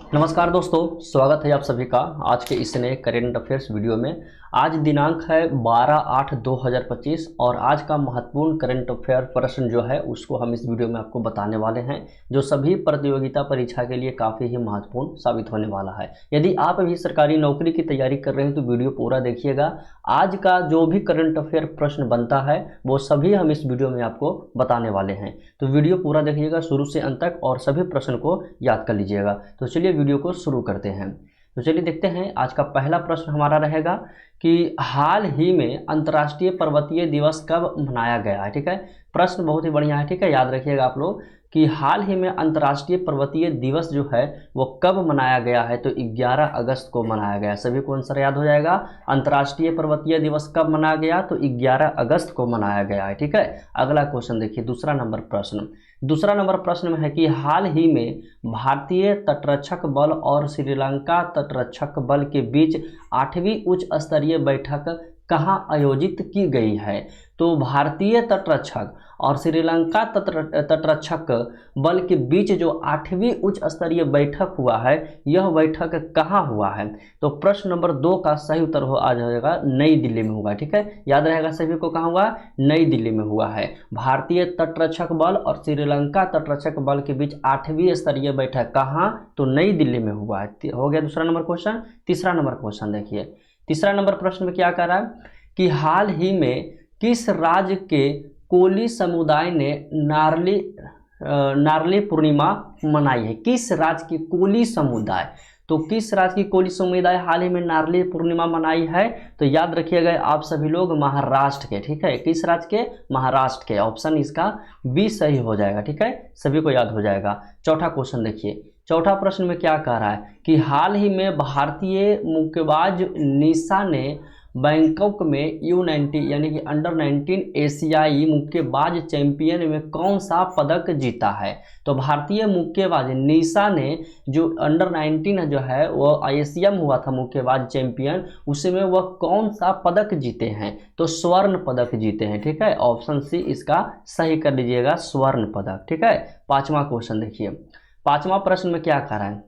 नमस्कार दोस्तों, स्वागत है आप सभी का आज के इस नए करेंट अफेयर्स वीडियो में। आज दिनांक है 12/8/2025 और आज का महत्वपूर्ण करेंट अफेयर प्रश्न जो है उसको हम इस वीडियो में आपको बताने वाले हैं, जो सभी प्रतियोगिता परीक्षा के लिए काफ़ी ही महत्वपूर्ण साबित होने वाला है। यदि आप अभी सरकारी नौकरी की तैयारी कर रहे हैं तो वीडियो पूरा देखिएगा। आज का जो भी करंट अफेयर प्रश्न बनता है वो सभी हम इस वीडियो में आपको बताने वाले हैं, तो वीडियो पूरा देखिएगा शुरू से अंत तक और सभी प्रश्न को याद कर लीजिएगा। तो चलिए वीडियो को शुरू करते हैं। तो चलिए देखते हैं आज का पहला प्रश्न हमारा रहेगा कि हाल ही में अंतर्राष्ट्रीय पर्वतीय दिवस कब मनाया गया है। ठीक है, प्रश्न बहुत ही बढ़िया है। ठीक है, याद रखिएगा आप लोग कि हाल ही में अंतर्राष्ट्रीय पर्वतीय दिवस जो है वो कब मनाया गया है, तो 11 अगस्त को मनाया गया। सभी को आंसर याद हो जाएगा। अंतर्राष्ट्रीय पर्वतीय दिवस कब मनाया गया, तो 11 अगस्त को मनाया गया है। ठीक है, अगला क्वेश्चन देखिए, दूसरा नंबर प्रश्न में है कि हाल ही में भारतीय तटरक्षक बल और श्रीलंका तटरक्षक बल के बीच 8वीं उच्च स्तरीय बैठक कहाँ आयोजित की गई है। तो भारतीय तटरक्षक और श्रीलंका तटरक्षक बल के बीच जो 8वीं उच्च स्तरीय बैठक हुआ है, यह बैठक कहाँ हुआ है। तो प्रश्न नंबर 2 का सही उत्तर आ जाएगा नई दिल्ली में हुआ। ठीक है, याद रहेगा सभी को, कहाँ हुआ, नई दिल्ली में हुआ है। भारतीय तटरक्षक बल और श्रीलंका तटरक्षक बल के बीच 8वीं स्तरीय बैठक कहाँ, तो नई दिल्ली में हुआ है। हो गया दूसरा नंबर क्वेश्चन। तीसरा नंबर क्वेश्चन देखिए, तीसरा नंबर प्रश्न में क्या कह रहा है कि हाल ही में किस राज्य के कोली समुदाय ने नारली पूर्णिमा मनाई है। किस राज्य की कोली समुदाय, तो किस राज्य की कोली समुदाय हाल ही में नारली पूर्णिमा मनाई है, तो याद रखिएगा आप सभी लोग महाराष्ट्र के। ठीक है, किस राज्य के, महाराष्ट्र के। ऑप्शन इसका बी सही हो जाएगा। ठीक है, सभी को याद हो जाएगा। चौथा क्वेश्चन देखिए, चौथा प्रश्न में क्या कह रहा है कि हाल ही में भारतीय मुक्केबाज निशा ने बैंकॉक में U90 यानी कि अंडर-19 एशियाई मुक्केबाज चैंपियन में कौन सा पदक जीता है। तो भारतीय मुक्केबाज निशा ने जो अंडर-19 जो है वो एशिया में हुआ था मुक्केबाज चैंपियन, उसमें वह कौन सा पदक जीते हैं, तो स्वर्ण पदक जीते हैं। ठीक है, ऑप्शन सी इसका सही कर लीजिएगा, स्वर्ण पदक। ठीक है, पांचवा क्वेश्चन देखिए, पांचवा प्रश्न में क्या कह रहा है,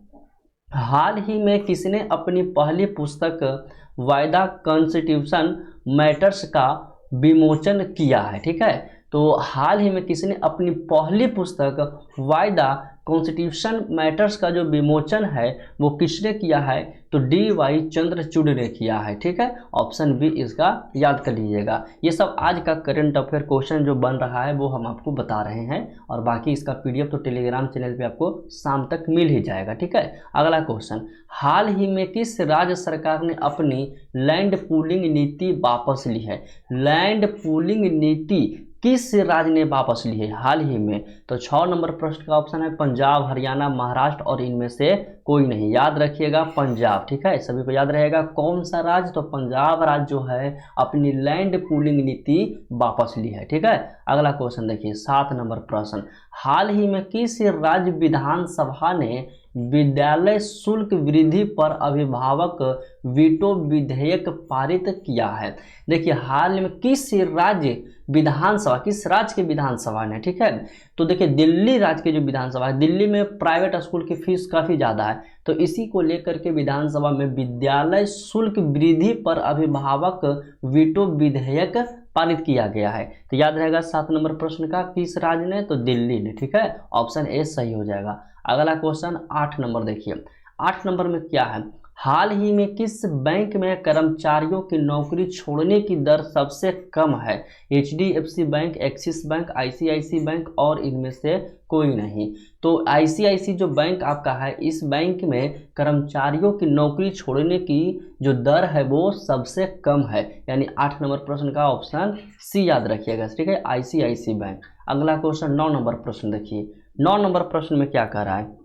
हाल ही में किसने अपनी पहली पुस्तक वायदा कॉन्स्टिट्यूशन मैटर्स का विमोचन किया है। ठीक है, तो हाल ही में किसने अपनी पहली पुस्तक वायदा कॉन्स्टिट्यूशन मैटर्स का जो विमोचन है वो किसने किया है, तो DY चंद्रचूड़ ने किया है। ठीक है, ऑप्शन बी इसका याद कर लीजिएगा। ये सब आज का करंट अफेयर क्वेश्चन जो बन रहा है वो हम आपको बता रहे हैं, और बाकी इसका PDF तो टेलीग्राम चैनल पे आपको शाम तक मिल ही जाएगा। ठीक है, अगला क्वेश्चन, हाल ही में किस राज्य सरकार ने अपनी लैंड पूलिंग नीति वापस ली है। लैंड पूलिंग नीति किस राज्य ने वापस ली है हाल ही में, तो 6 नंबर प्रश्न का ऑप्शन है पंजाब, हरियाणा, महाराष्ट्र और इनमें से कोई नहीं। याद रखिएगा पंजाब। ठीक है, सभी को याद रहेगा कौन सा राज्य, तो पंजाब राज्य जो है अपनी लैंड पूलिंग नीति वापस ली है। ठीक है, अगला क्वेश्चन देखिए, 7 नंबर प्रश्न, हाल ही में किस राज्य विधानसभा ने विद्यालय शुल्क वृद्धि पर अभिभावक वीटो विधेयक पारित किया है। देखिए हाल में किस राज्य विधानसभा, किस राज्य के विधानसभा ने, ठीक है, तो देखिए दिल्ली राज्य के जो विधानसभा है, दिल्ली में प्राइवेट स्कूल की फीस काफ़ी ज़्यादा है, तो इसी को लेकर के विधानसभा में विद्यालय शुल्क वृद्धि पर अभिभावक वीटो विधेयक पारित किया गया है। तो याद रहेगा 7 नंबर प्रश्न का किस राज्य ने, तो दिल्ली ने। ठीक है, ऑप्शन ए सही हो जाएगा। अगला क्वेश्चन 8 नंबर देखिए, 8 नंबर में क्या है, हाल ही में किस बैंक में कर्मचारियों की नौकरी छोड़ने की दर सबसे कम है। HDFC bank, axis bank, ICICI bank और इनमें से कोई नहीं। तो ICICI जो बैंक आपका है, इस बैंक में कर्मचारियों की नौकरी छोड़ने की जो दर है वो सबसे कम है, यानी 8 नंबर प्रश्न का ऑप्शन सी याद रखिएगा। ठीक है, ICICI बैंक। अगला क्वेश्चन 9 नंबर प्रश्न देखिए, 9 नंबर प्रश्न में क्या कह रहा है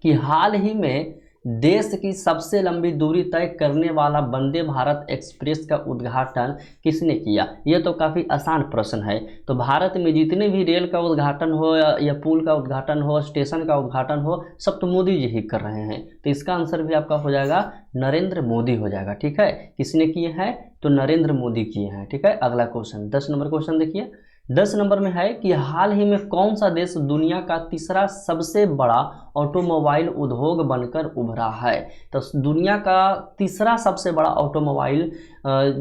कि हाल ही में देश की सबसे लंबी दूरी तय करने वाला वंदे भारत एक्सप्रेस का उद्घाटन किसने किया। यह तो काफ़ी आसान प्रश्न है। तो भारत में जितने भी रेल का उद्घाटन हो या पुल का उद्घाटन हो, स्टेशन का उद्घाटन हो, सब तो मोदी जी ही कर रहे हैं। तो इसका आंसर भी आपका हो जाएगा नरेंद्र मोदी हो जाएगा। ठीक है, किसने किए हैं, तो नरेंद्र मोदी किए हैं। ठीक है, अगला क्वेश्चन 10 नंबर क्वेश्चन देखिए, 10 नंबर में है कि हाल ही में कौन सा देश दुनिया का तीसरा सबसे बड़ा ऑटोमोबाइल उद्योग बनकर उभरा है। तो दुनिया का तीसरा सबसे बड़ा ऑटोमोबाइल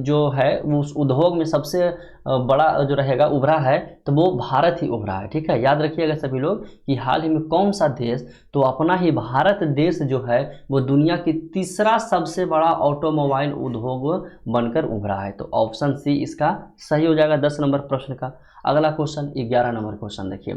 जो है वो उस उद्योग में सबसे बड़ा जो रहेगा उभरा है तो वो भारत ही उभरा है। ठीक है, याद रखिएगा सभी लोग कि हाल ही में कौन सा देश, तो अपना ही भारत देश जो है वो दुनिया की तीसरा सबसे बड़ा ऑटोमोबाइल उद्योग बनकर उभरा है। तो ऑप्शन सी इसका सही हो जाएगा 10 नंबर प्रश्न का। अगला क्वेश्चन 11 नंबर क्वेश्चन देखिए।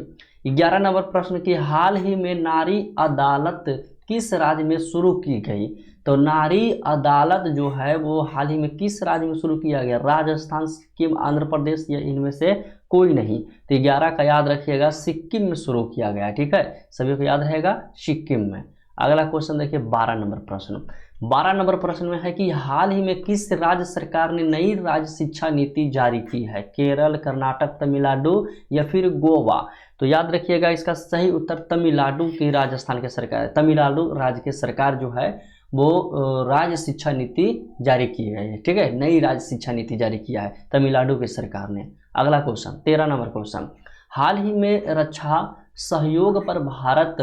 11 नंबर प्रश्न की हाल ही में नारी अदालत किस राज्य में शुरू की गई। तो नारी अदालत जो है वो हाल ही में किस राज्य में शुरू किया गया। राजस्थान, सिक्किम, आंध्र प्रदेश या इनमें से कोई नहीं। तो 11 का याद रखिएगा सिक्किम में शुरू किया गया। ठीक है, सभी को याद रहेगा सिक्किम में। अगला क्वेश्चन देखिए 12 नंबर प्रश्न। 12 नंबर प्रश्न में है कि हाल ही में किस राज्य सरकार ने नई राज्य शिक्षा नीति जारी की है। केरल, कर्नाटक, तमिलनाडु या फिर गोवा। तो याद रखिएगा इसका सही उत्तर तमिलनाडु की राजस्थान की सरकार है। तमिलनाडु राज्य की सरकार जो है वो राज्य शिक्षा नीति जारी की है। ठीक है, नई राज्य शिक्षा नीति जारी किया है तमिलनाडु की सरकार ने। अगला क्वेश्चन 13 नंबर क्वेश्चन। हाल ही में रक्षा सहयोग पर भारत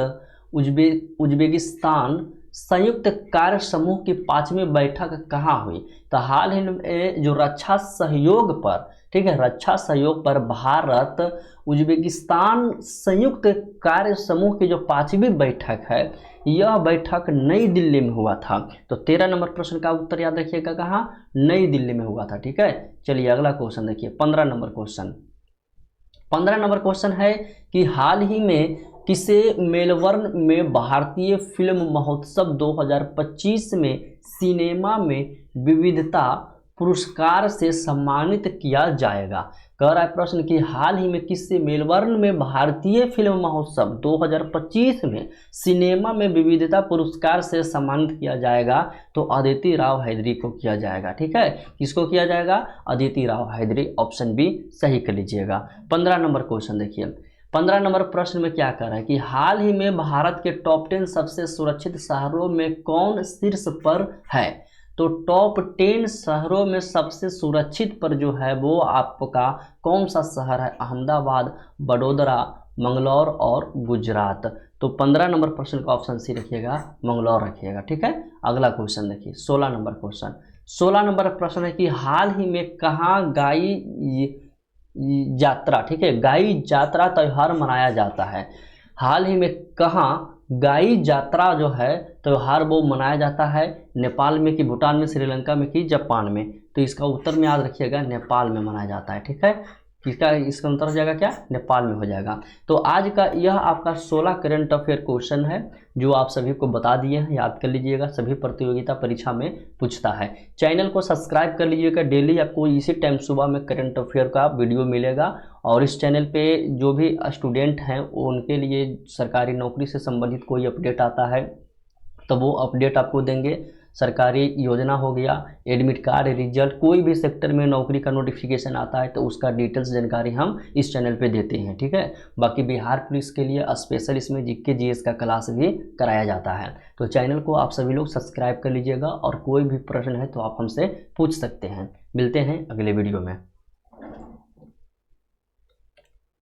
उज्बेकिस्तान संयुक्त कार्य समूह की 5वीं बैठक कहाँ हुई। तो हाल ही में जो रक्षा सहयोग पर, ठीक है, रक्षा सहयोग पर भारत उज्बेकिस्तान संयुक्त कार्य समूह की जो 5वीं बैठक है यह बैठक नई दिल्ली में हुआ था। तो 13 नंबर प्रश्न का उत्तर याद रखिएगा कहाँ, नई दिल्ली में हुआ था। ठीक है, चलिए अगला क्वेश्चन देखिए 15 नंबर क्वेश्चन। 15 नंबर क्वेश्चन है कि हाल ही में किसे मेलबर्न में भारतीय फिल्म महोत्सव 2025 में सिनेमा में विविधता पुरस्कार से सम्मानित किया जाएगा। कह रहा है प्रश्न कि हाल ही में किससे मेलबर्न में भारतीय फिल्म महोत्सव 2025 में सिनेमा में विविधता पुरस्कार से सम्मानित किया जाएगा। तो अदिति राव हैदरी को किया जाएगा। ठीक है, किसको किया जाएगा, अदिति राव हैदरी। ऑप्शन बी सही कर लीजिएगा। 15 नंबर क्वेश्चन देखिए। 15 नंबर प्रश्न में क्या कह रहा है कि हाल ही में भारत के टॉप 10 सबसे सुरक्षित शहरों में कौन शीर्ष पर है। तो टॉप 10 शहरों में सबसे सुरक्षित पर जो है वो आपका कौन सा शहर है। अहमदाबाद, बड़ोदरा, मंगलौर और गुजरात। तो 15 नंबर प्रश्न का ऑप्शन सी रखिएगा, मंगलौर रखिएगा। ठीक है, अगला क्वेश्चन देखिए 16 नंबर क्वेश्चन। 16 नंबर प्रश्न है कि हाल ही में कहाँ गाई यात्रा, ठीक है, गाई यात्रा त्यौहार मनाया जाता है। हाल ही में कहाँ गाई यात्रा जो है त्यौहार वो मनाया जाता है। नेपाल में कि भूटान में, श्रीलंका में कि जापान में। तो इसका उत्तर में याद रखिएगा नेपाल में मनाया जाता है। ठीक है, इसका उत्तर हो जाएगा क्या, नेपाल में हो जाएगा। तो आज का यह आपका 16 करंट अफेयर क्वेश्चन है जो आप सभी को बता दिए हैं, याद कर लीजिएगा, सभी प्रतियोगिता परीक्षा में पूछता है। चैनल को सब्सक्राइब कर लीजिएगा, डेली आपको इसी टाइम सुबह में करंट अफेयर का वीडियो मिलेगा। और इस चैनल पे जो भी स्टूडेंट हैं उनके लिए सरकारी नौकरी से संबंधित कोई अपडेट आता है तो वो अपडेट आपको देंगे। सरकारी योजना हो गया, एडमिट कार्ड, रिजल्ट, कोई भी सेक्टर में नौकरी का नोटिफिकेशन आता है तो उसका डिटेल्स जानकारी हम इस चैनल पे देते हैं। ठीक है, बाकी बिहार पुलिस के लिए स्पेशल इसमें जीके जीएस का क्लास भी कराया जाता है। तो चैनल को आप सभी लोग सब्सक्राइब कर लीजिएगा और कोई भी प्रश्न है तो आप हमसे पूछ सकते हैं। मिलते हैं अगले वीडियो में।